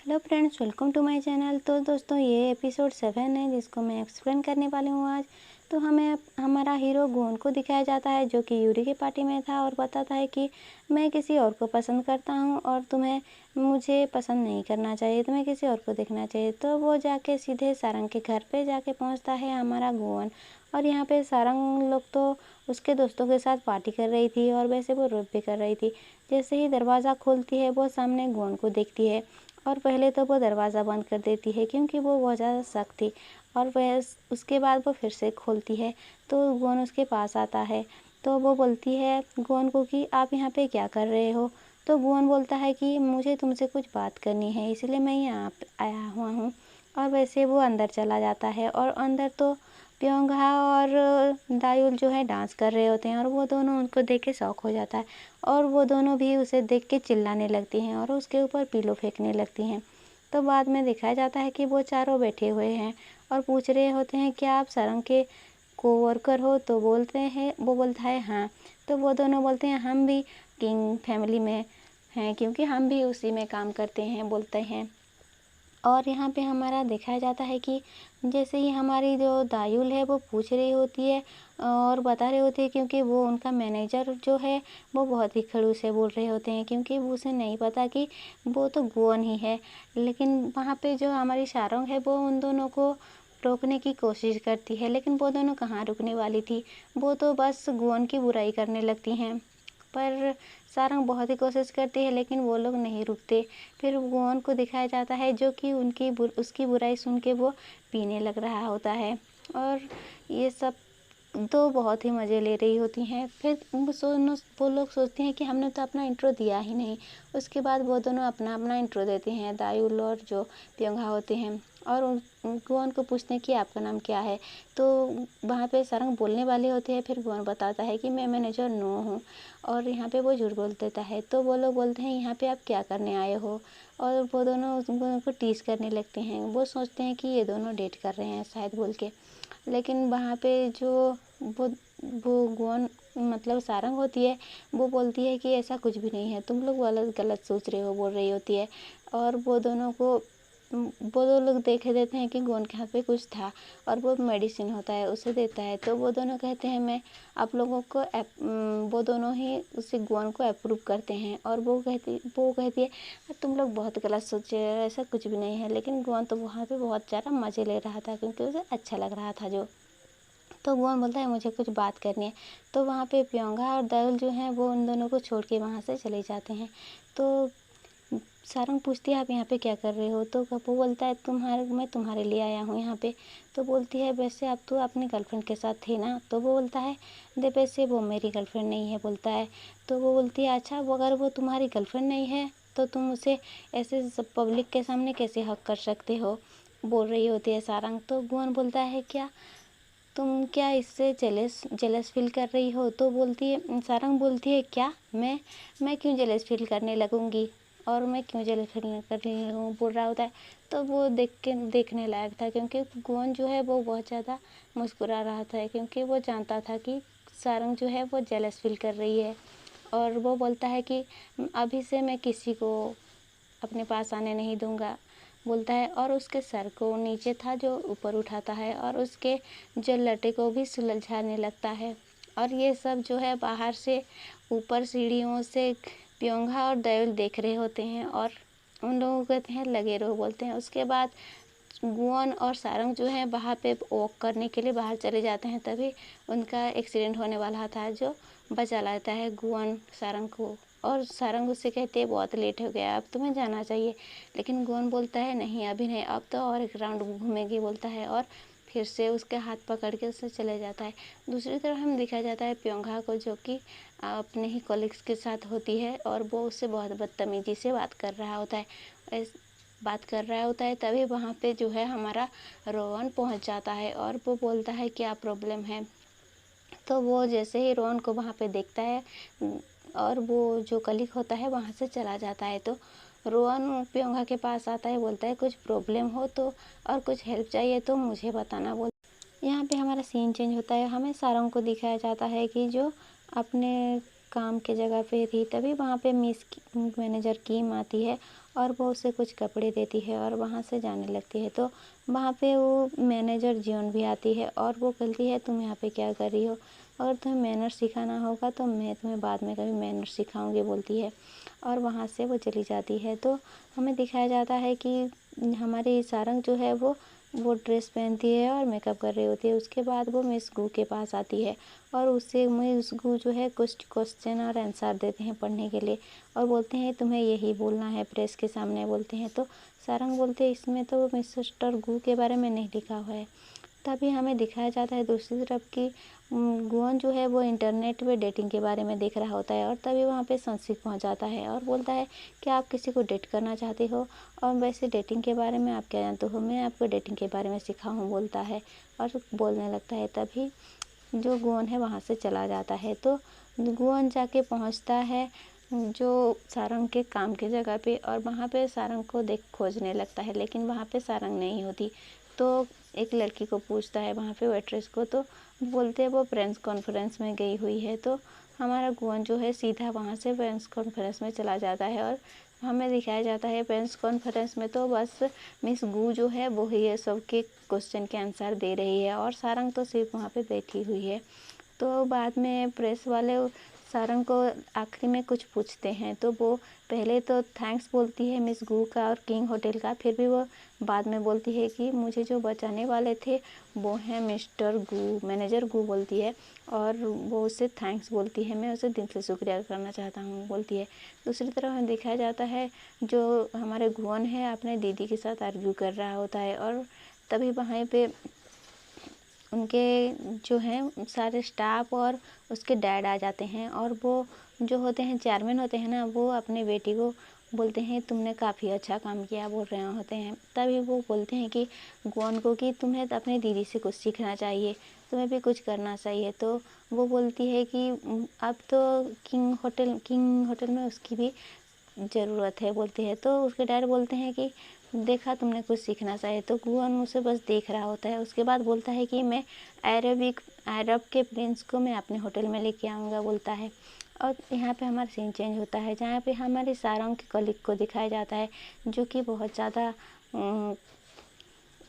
Hello friends, welcome to my channel. तो दोस्तों, ये एपिसोड 7 है जिसको मैं एक्सप्लेन करने वाली हूँ आज। तो हमें हमारा हीरो गोन को दिखाया जाता है जो कि यूरी की पार्टी में था और बताता है कि मैं किसी और को पसंद करता हूँ और तुम्हें मुझे पसंद नहीं करना चाहिए, तुम्हें किसी और को देखना चाहिए। तो वो जाके सीधे सारंग के घर पे जाके पहुँचता है हमारा गोवन। और यहाँ पे सारंग लोग तो उसके दोस्तों के साथ पार्टी कर रही थी और वैसे वो रोप भी कर रही थी। जैसे ही दरवाज़ा खोलती है वो सामने गोवन को देखती है और पहले तो वो दरवाज़ा बंद कर देती है क्योंकि वो बहुत ज़्यादा सख्त थी। और वह उसके बाद वो फिर से खोलती है तो गोवन उसके पास आता है। तो वो बोलती है गोवन को कि आप यहाँ पे क्या कर रहे हो। तो गोवन बोलता है कि मुझे तुमसे कुछ बात करनी है, इसलिए मैं यहाँ आया हुआ हूँ। और वैसे वो अंदर चला जाता है और अंदर तो प्योंगहा और दायुल जो है डांस कर रहे होते हैं और वो दोनों उनको देख के शौक हो जाता है और वो दोनों भी उसे देख के चिल्लाने लगती हैं और उसके ऊपर पिलो फेंकने लगती हैं। तो बाद में दिखाया जाता है कि वो चारों बैठे हुए हैं और पूछ रहे होते हैं क्या आप सारंग के कोवर्कर हो। तो वो बोलता है हाँ। तो वो दोनों बोलते हैं हम भी किंग फैमिली में हैं क्योंकि हम भी उसी में काम करते हैं, बोलते हैं। और यहाँ पे हमारा दिखाया जाता है कि जैसे ही हमारी जो दायुल है वो पूछ रही होती है और बता रही होती है क्योंकि वो उनका मैनेजर जो है वो बहुत ही खड़ूस से बोल रहे होते हैं क्योंकि उसे नहीं पता कि वो तो गोवन ही है। लेकिन वहाँ पे जो हमारी शारोंग है वो उन दोनों को रोकने की कोशिश करती है, लेकिन वो दोनों कहाँ रुकने वाली थी, वो तो बस गोवन की बुराई करने लगती हैं। पर सारंग बहुत ही कोशिश करती है लेकिन वो लोग नहीं रुकते। फिर गोवन को दिखाया जाता है जो कि उसकी बुराई सुन के वो पीने लग रहा होता है और ये सब तो बहुत ही मज़े ले रही होती हैं। फिर वो लोग सोचते हैं कि हमने तो अपना इंट्रो दिया ही नहीं। उसके बाद वो दोनों अपना अपना इंट्रो देते हैं, दायुल और जो प्योंगा होते हैं, और गोवन को पूछते हैं कि आपका नाम क्या है। तो वहाँ पे सारंग बोलने वाले होते हैं, फिर गोवन बताता है कि मैं मैनेजर नो हूँ और यहाँ पे वो झूठ बोल देता है। तो वो लोग बोलते हैं यहाँ पे आप क्या करने आए हो, और वो दोनों उनको टीज करने लगते हैं। वो सोचते हैं कि ये दोनों डेट कर रहे हैं शायद बोल के। लेकिन वहाँ पे जो वो वो गोवन मतलब सारंग होती है, वो बोलती है कि ऐसा कुछ भी नहीं है, तुम लोग गलत गलत सोच रहे हो, बोल रही होती है। और वो दोनों को वो दो लोग देख देते हैं कि गोवन के हाथ पे कुछ था और वो मेडिसिन होता है उसे देता है। तो वो दोनों कहते हैं मैं आप लोगों को वो दोनों ही उसे गोवन को अप्रूव करते हैं। और वो कहती है तुम लोग बहुत गलत सोचे, ऐसा कुछ भी नहीं है। लेकिन गोवन तो वहाँ पे बहुत ज़्यादा मज़े ले रहा था क्योंकि उसे अच्छा लग रहा था जो। तो गोवन बोलता है मुझे कुछ बात करनी है। तो वहाँ पे प्योंगा और दायुल जो हैं वो उन दोनों को छोड़ के वहाँ से चले जाते हैं। तो सारंग पूछती है आप यहाँ पे क्या कर रहे हो। तो वो बोलता है मैं तुम्हारे लिए आया हूँ यहाँ पे। तो बोलती है वैसे आप तो अपनी गर्लफ्रेंड के साथ थे ना। तो वो बोलता है दे वैसे वो मेरी गर्लफ्रेंड नहीं है, बोलता है। तो वो बोलती है अच्छा वो अगर वो तुम्हारी गर्लफ्रेंड नहीं है तो तुम उसे ऐसे सब पब्लिक के सामने कैसे हक कर सकते हो, बोल रही होती है सारंग। तो गोवन बोलता है क्या तुम क्या इससे जेलस फील कर रही हो। तो सारंग बोलती है क्या मैं क्यों जेलस फील करने लगूंगी और मैं क्यों जेलस फील करने लगूँ, बोल रहा होता है। तो वो देखने लायक था क्योंकि गोवन जो है वो बहुत ज़्यादा मुस्कुरा रहा था क्योंकि वो जानता था कि सारंग जो है वो जेलस फील कर रही है। और वो बोलता है कि अभी से मैं किसी को अपने पास आने नहीं दूंगा, बोलता है। और उसके सर को नीचे था जो ऊपर उठाता है और उसके जो लटे को भी सुलझाने लगता है। और ये सब जो है बाहर से ऊपर सीढ़ियों से प्योंगा और दायुल देख रहे होते हैं और उन लोगों को कहते हैं लगे रहो, बोलते हैं। उसके बाद गोवन और सारंग जो है वहाँ पे वॉक करने के लिए बाहर चले जाते हैं, तभी उनका एक्सीडेंट होने वाला था जो बचा लाता है गोवन सारंग को। और सारंग उससे कहते हैं बहुत लेट हो गया, अब तुम्हें जाना चाहिए। लेकिन गोवन बोलता है नहीं अभी नहीं, अब तो और एक राउंड घूमेगी, बोलता है। और फिर से उसके हाथ पकड़ के उससे चले जाता है। दूसरी तरफ हम दिखाया जाता है प्योंगा को जो कि अपने ही कॉलीग्स के साथ होती है और वो उससे बहुत बदतमीजी से बात कर रहा होता है। तभी वहाँ पे जो है हमारा रोहन पहुँच जाता है और वो बोलता है क्या प्रॉब्लम है। तो वो जैसे ही रोहन को वहाँ पे देखता है और वो जो कलीग होता है वहाँ से चला जाता है। तो रोहन प्योंगा के पास आता है, बोलता है कुछ प्रॉब्लम हो तो और कुछ हेल्प चाहिए तो मुझे बताना, बोल। यहाँ पे हमारा सीन चेंज होता है, हमें सारंग को दिखाया जाता है कि जो अपने काम के जगह पे थी। तभी वहाँ पे मैनेजर कीम आती है और वो उसे कुछ कपड़े देती है और वहाँ से जाने लगती है। तो वहाँ पे वो मैनेजर जियोन भी आती है और वो कहती है तुम यहाँ पे क्या कर रही हो, अगर तुम्हें मैनर्स सिखाना होगा तो मैं तुम्हें बाद में कभी मैनर्स सिखाऊंगी बोलती है, और वहाँ से वो चली जाती है। तो हमें दिखाया जाता है कि हमारी सारंग जो है वो ड्रेस पहनती है और मेकअप कर रही होती है। उसके बाद वो मिस गू के पास आती है और उससे मिस गू जो है कुछ क्वेश्चन और आंसर देते हैं पढ़ने के लिए और बोलते हैं तुम्हें यही बोलना है प्रेस के सामने बोलते हैं। तो सारंग बोलते हैं इसमें तो मिस्टर गू के बारे में नहीं लिखा हुआ है। तभी हमें दिखाया जाता है दूसरी तरफ कि गुआन जो है वो इंटरनेट पे डेटिंग के बारे में देख रहा होता है और तभी वहाँ पे संसिक पहुँच जाता है और बोलता है कि आप किसी को डेट करना चाहते हो और वैसे डेटिंग के बारे में आप क्या जानते हो, मैं आपको डेटिंग के बारे में सिखाऊँ बोलता है और बोलने लगता है। तभी जो गुआन है वहाँ से चला जाता है। तो गुआन जाके पहुँचता है जो सारंग के काम की जगह पे और वहाँ पे सारंग को खोजने लगता है, लेकिन वहाँ पे सारंग नहीं होती। तो एक लड़की को पूछता है वहाँ पे वेट्रेस को, तो बोलते हैं वो प्रेस कॉन्फ्रेंस में गई हुई है। तो हमारा गुआन जो है सीधा वहाँ से प्रेस कॉन्फ्रेंस में चला जाता है और हमें दिखाया जाता है प्रेस कॉन्फ्रेंस में तो बस मिस गू जो है वो ही है सबके क्वेश्चन के आंसर दे रही है और सारंग तो सिर्फ वहाँ पे बैठी हुई है। तो बाद में प्रेस वाले सारंग को आखिरी में कुछ पूछते हैं तो वो पहले तो थैंक्स बोलती है मिस गू का और किंग होटल का, फिर भी वो बाद में बोलती है कि मुझे जो बचाने वाले थे वो हैं मिस्टर गू, मैनेजर गू बोलती है और वो उसे थैंक्स बोलती है, मैं उसे दिल से शुक्रिया करना चाहता हूँ बोलती है। दूसरी तरफ हमें दिखाया जाता है जो हमारे गुआन है अपने दीदी के साथ आर्ग्यू कर रहा होता है और तभी वहाँ पे उनके जो हैं सारे स्टाफ और उसके डैड आ जाते हैं और वो जो होते हैं चेयरमैन होते हैं ना, वो अपने बेटी को बोलते हैं तुमने काफ़ी अच्छा काम किया बोल रहे होते हैं। तभी वो बोलते हैं कि गुआन को कि तुम्हें अपनी दीदी से कुछ सीखना चाहिए, तुम्हें भी कुछ करना चाहिए। तो वो बोलती है कि अब तो किंग होटल में उसकी भी ज़रूरत है बोलती है। तो उसके डैड बोलते हैं कि देखा तुमने कुछ सीखना चाहिए। तो गुआन उसे बस देख रहा होता है। उसके बाद बोलता है कि मैं अरब के प्रिंस को मैं अपने होटल में लेके आऊँगा बोलता है। और यहाँ पे हमारा सीन चेंज होता है जहाँ पे हमारे सारंग के कलीग को दिखाया जाता है जो कि बहुत ज़्यादा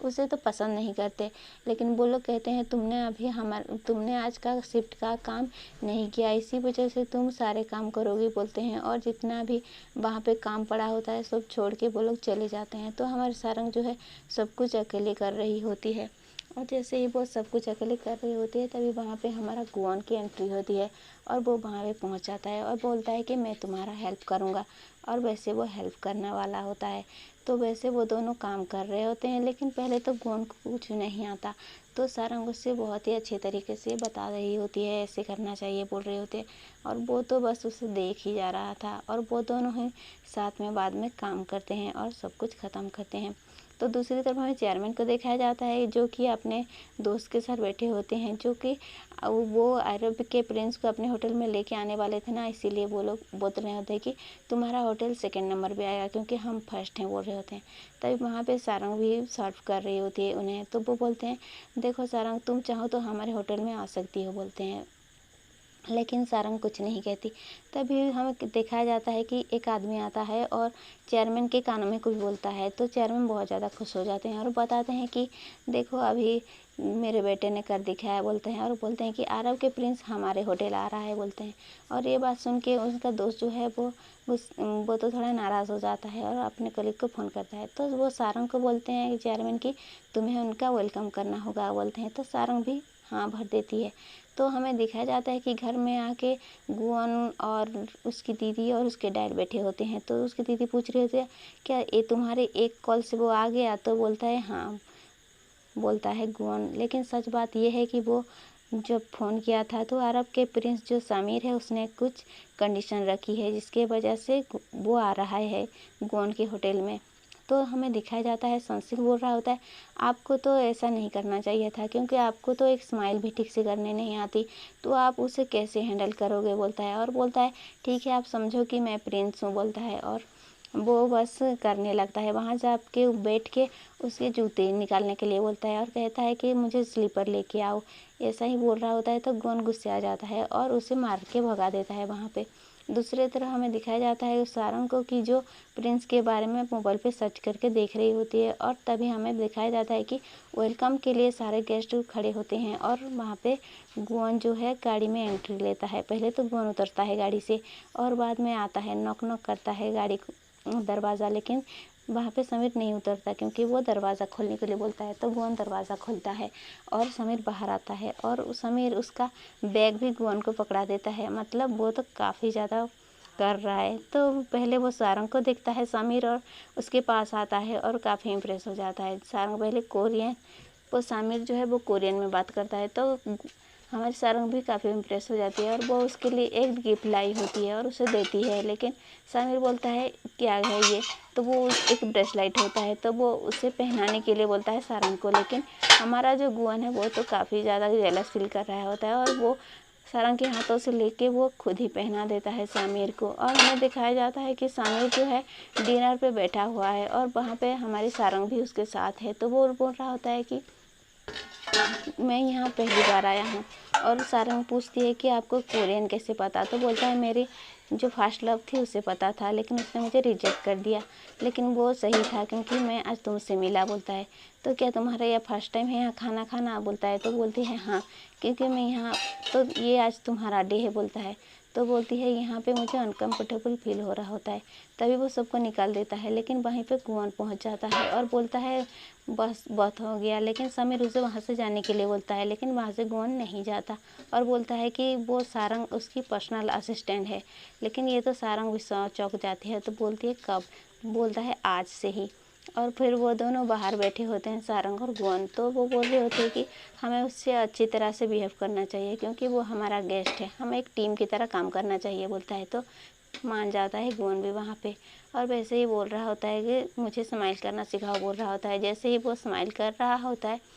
उसे तो पसंद नहीं करते, लेकिन वो लोग कहते हैं तुमने आज का शिफ्ट का काम नहीं किया, इसी वजह से तुम सारे काम करोगे बोलते हैं और जितना भी वहाँ पे काम पड़ा होता है सब छोड़ के वो लोग चले जाते हैं। तो हमारी सारंग जो है सब कुछ अकेले कर रही होती है और जैसे ही वो सब कुछ अकेले कर रही होती है तभी वहाँ पे हमारा गुआन की एंट्री होती है और वो वहाँ पे पहुँच जाता है और बोलता है कि मैं तुम्हारा हेल्प करूँगा और वैसे वो हेल्प करने वाला होता है। तो वैसे वो दोनों काम कर रहे होते हैं, लेकिन पहले तो गुआन को कुछ नहीं आता। तो सारंग उससे बहुत ही अच्छे तरीके से बता रही होती है ऐसे करना चाहिए बोल रहे होते हैं और वो तो बस उसे देख ही जा रहा था और वो दोनों ही साथ में बाद में काम करते हैं और सब कुछ ख़त्म करते हैं। तो दूसरी तरफ हमें चेयरमैन को दिखाया जाता है जो कि अपने दोस्त के साथ बैठे होते हैं, जो कि वो अरब के प्रिंस को अपने होटल में लेके आने वाले थे ना, इसीलिए वो लोग बोल रहे होते हैं कि तुम्हारा होटल सेकंड नंबर पे आएगा क्योंकि हम फर्स्ट हैं बोल रहे होते हैं। तभी वहाँ पे सारंग भी सर्व कर रही होती है उन्हें। तो वो बोलते हैं देखो सारंग तुम चाहो तो हमारे होटल में आ सकती हो बोलते हैं, लेकिन सारंग कुछ नहीं कहती। तभी हमें दिखाया जाता है कि एक आदमी आता है और चेयरमैन के कानों में कुछ बोलता है। तो चेयरमैन बहुत ज़्यादा खुश हो जाते हैं और बताते हैं कि देखो अभी मेरे बेटे ने कर दिखाया बोलते हैं और बोलते हैं कि अरब के प्रिंस हमारे होटल आ रहा है बोलते हैं। और ये बात सुन के उनका दोस्त जो है वो तो थोड़ा नाराज़ हो जाता है और अपने कलीग को फ़ोन करता है। तो वो सारंग को बोलते हैं चेयरमैन की तुम्हें उनका वेलकम करना होगा बोलते हैं। तो सारंग भी हाँ भर देती है। तो हमें दिखाया जाता है कि घर में आके गुआन और उसकी दीदी और उसके डैड बैठे होते हैं। तो उसकी दीदी पूछ रही होती है क्या ये तुम्हारे एक कॉल से वो आ गया? तो बोलता है हाँ बोलता है गुआन, लेकिन सच बात यह है कि वो जब फ़ोन किया था तो अरब के प्रिंस जो समीर है उसने कुछ कंडीशन रखी है जिसके वजह से वो आ रहा है गुआन के होटल में। तो हमें दिखाया जाता है संसिक बोल रहा होता है आपको तो ऐसा नहीं करना चाहिए था क्योंकि आपको तो एक स्माइल भी ठीक से करने नहीं आती, तो आप उसे कैसे हैंडल करोगे बोलता है। और बोलता है ठीक है आप समझो कि मैं प्रिंस हूँ बोलता है और वो बस करने लगता है। वहाँ जाके बैठ के उसके जूते निकालने के लिए बोलता है और कहता है कि मुझे स्लीपर लेके आओ। ऐसा ही बोल रहा होता है तो गुआन गुस्से आ जाता है और उसे मार के भगा देता है वहाँ पे। दूसरी तरफ हमें दिखाया जाता है सारंग को कि जो प्रिंस के बारे में मोबाइल पे सर्च करके देख रही होती है, और तभी हमें दिखाया जाता है कि वेलकम के लिए सारे गेस्ट खड़े होते हैं और वहाँ पे गुआन जो है गाड़ी में एंट्री लेता है। पहले तो गुआन उतरता है गाड़ी से और बाद में आता है, नॉक नॉक करता है गाड़ी दरवाज़ा, लेकिन वहाँ पे समीर नहीं उतरता क्योंकि वो दरवाज़ा खोलने के लिए बोलता है। तो गुआन दरवाज़ा खोलता है और समीर बाहर आता है और समीर उसका बैग भी गुआन को पकड़ा देता है। मतलब वो तो काफ़ी ज़्यादा कर रहा है। तो पहले वो सारंग को देखता है समीर और उसके पास आता है और काफ़ी इम्प्रेस हो जाता है। सारंग पहले कोरियन, वो समीर जो है वो कोरियन में बात करता है, तो हमारी सारंग भी काफ़ी इम्प्रेस हो जाती है और वो उसके लिए एक गिफ्ट लाई होती है और उसे देती है। लेकिन समीर बोलता है क्या है ये, तो वो एक ब्रेसलेट होता है, तो वो उसे पहनाने के लिए बोलता है सारंग को। लेकिन हमारा जो गुआन है वो तो काफ़ी ज़्यादा जेलस फील कर रहा होता है और वो सारंग के हाथों से लेके वो खुद ही पहना देता है समीर को। और हमें दिखाया जाता है कि समीर जो है डिनर पे बैठा हुआ है और वहाँ पे हमारी सारंग भी उसके साथ है। तो वो बोल रहा होता है कि मैं यहाँ पहली बार आया हूँ। और सारंग पूछती है कि आपको कोरियन कैसे पता, तो बोलता है मेरी जो फर्स्ट लव थी उसे पता था, लेकिन उसने मुझे रिजेक्ट कर दिया, लेकिन वो सही था क्योंकि मैं आज तुमसे मिला। बोलता है तो क्या तुम्हारा यह फर्स्ट टाइम है यहाँ खाना खाना? बोलता है तो बोलती है हाँ, क्योंकि मैं यहाँ, तो ये आज तुम्हारा डे है। बोलता है तो बोलती है यहाँ पे मुझे अनकम्फर्टेबल फील हो रहा होता है। तभी वो सबको निकाल देता है, लेकिन वहीं पे गुआन पहुँच जाता है और बोलता है बस बहुत हो गया। लेकिन समीर उसे वहाँ से जाने के लिए बोलता है, लेकिन वहाँ से गुआन नहीं जाता और बोलता है कि वो सारंग उसकी पर्सनल असिस्टेंट है। लेकिन ये तो सारंग भी चौंक जाती है, तो बोलती है कब? बोलता है आज से ही। और फिर वो दोनों बाहर बैठे होते हैं सारंग और गुआन, तो वो बोल रहे होते हैं कि हमें उससे अच्छी तरह से बिहेव करना चाहिए क्योंकि वो हमारा गेस्ट है, हमें एक टीम की तरह काम करना चाहिए। बोलता है तो मान जाता है गुआन भी वहाँ पे, और वैसे ही बोल रहा होता है कि मुझे स्माइल करना सिखाओ। बोल रहा होता है, जैसे ही वो स्माइल कर रहा होता है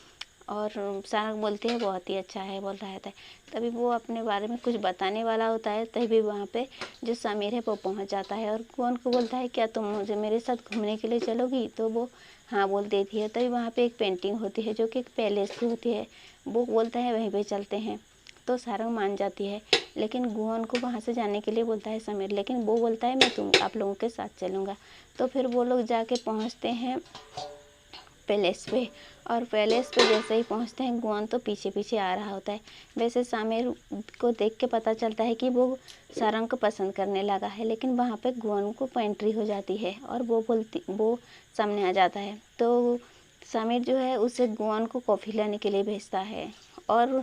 और सारंग बोलते हैं बहुत ही अच्छा है। बोल रहा होता है, तभी वो अपने बारे में कुछ बताने वाला होता है, तभी वहाँ पे जो समीर है वो पहुँच जाता है और गुआन को बोलता है क्या तुम मुझे मेरे साथ घूमने के लिए चलोगी? तो वो हाँ बोल देती है। तभी वहाँ पे एक पेंटिंग होती है जो कि एक पैलेस की होती है, वो बोलता है वहीं पे चलते हैं। तो सारंग मान जाती है, लेकिन गुआन को वहाँ से जाने के लिए बोलता है समीर, लेकिन वो बोलता है मैं आप लोगों के साथ चलूँगा। तो फिर वो लोग जाके पहुँचते हैं पैलेस पे, और पैलेस पे जैसे ही पहुंचते हैं गुआन तो पीछे पीछे आ रहा होता है। वैसे समीर को देख के पता चलता है कि वो सारंग को पसंद करने लगा है, लेकिन वहाँ पे गुआन को एंट्री हो जाती है और वो सामने आ जाता है। तो समीर जो है उसे गुआन को कॉफ़ी लेने के लिए भेजता है और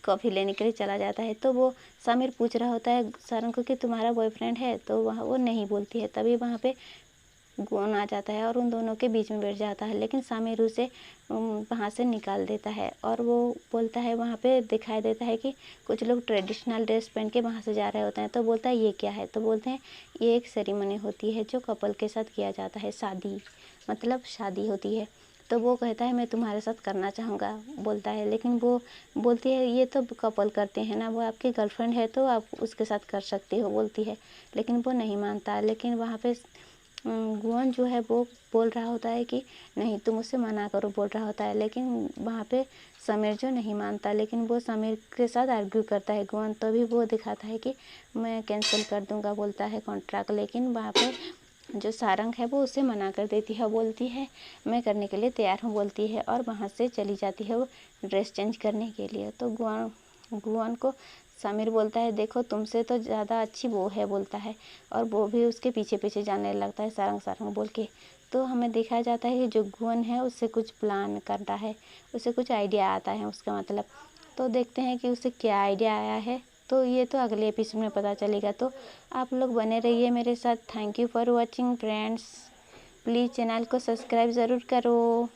कॉफ़ी लेने के लिए चला जाता है। तो वो समीर पूछ रहा होता है सारंग को कि तुम्हारा बॉयफ्रेंड है, तो वहाँ वो नहीं बोलती है। तभी वहाँ पे गुआन आ जाता है और उन दोनों के बीच में बैठ जाता है, लेकिन समीर उसे वहाँ से निकाल देता है और वो बोलता है, वहाँ पे दिखाई देता है कि कुछ लोग ट्रेडिशनल ड्रेस पहन के वहाँ से जा रहे होते हैं। तो बोलता है ये क्या है? तो बोलते हैं ये एक सेरेमनी होती है जो कपल के साथ किया जाता है, शादी, मतलब शादी होती है। तो वो कहता है मैं तुम्हारे साथ करना चाहूँगा। बोलता है, लेकिन वो बोलती है ये तो कपल करते हैं ना, वो आपकी गर्लफ्रेंड है तो आप उसके साथ कर सकते हो। बोलती है, लेकिन वो नहीं मानता। लेकिन वहाँ पे गुआन जो है वो बोल रहा होता है कि नहीं तुम उससे मना करो। बोल रहा होता है, लेकिन वहाँ पे समीर जो नहीं मानता, लेकिन वो समीर के साथ आर्ग्यू करता है गुआन। तो भी वो दिखाता है कि मैं कैंसिल कर दूँगा, बोलता है कॉन्ट्रैक्ट। लेकिन वहाँ पे जो सारंग है वो उसे मना कर देती है, बोलती है मैं करने के लिए तैयार हूँ। बोलती है और वहाँ से चली जाती है वो ड्रेस चेंज करने के लिए। तो गुआन को समीर बोलता है देखो तुमसे तो ज़्यादा अच्छी वो है। बोलता है और वो भी उसके पीछे पीछे जाने लगता है सारंग सारंग बोल के। तो हमें दिखाया जाता है कि जो गुआन है उससे कुछ प्लान करता है, उसे कुछ आइडिया आता है उसका मतलब। तो देखते हैं कि उसे क्या आइडिया आया है, तो ये तो अगले एपिसोड में पता चलेगा। तो आप लोग बने रहिए मेरे साथ। Thank you for watching friends, please channel को सब्सक्राइब ज़रूर करो।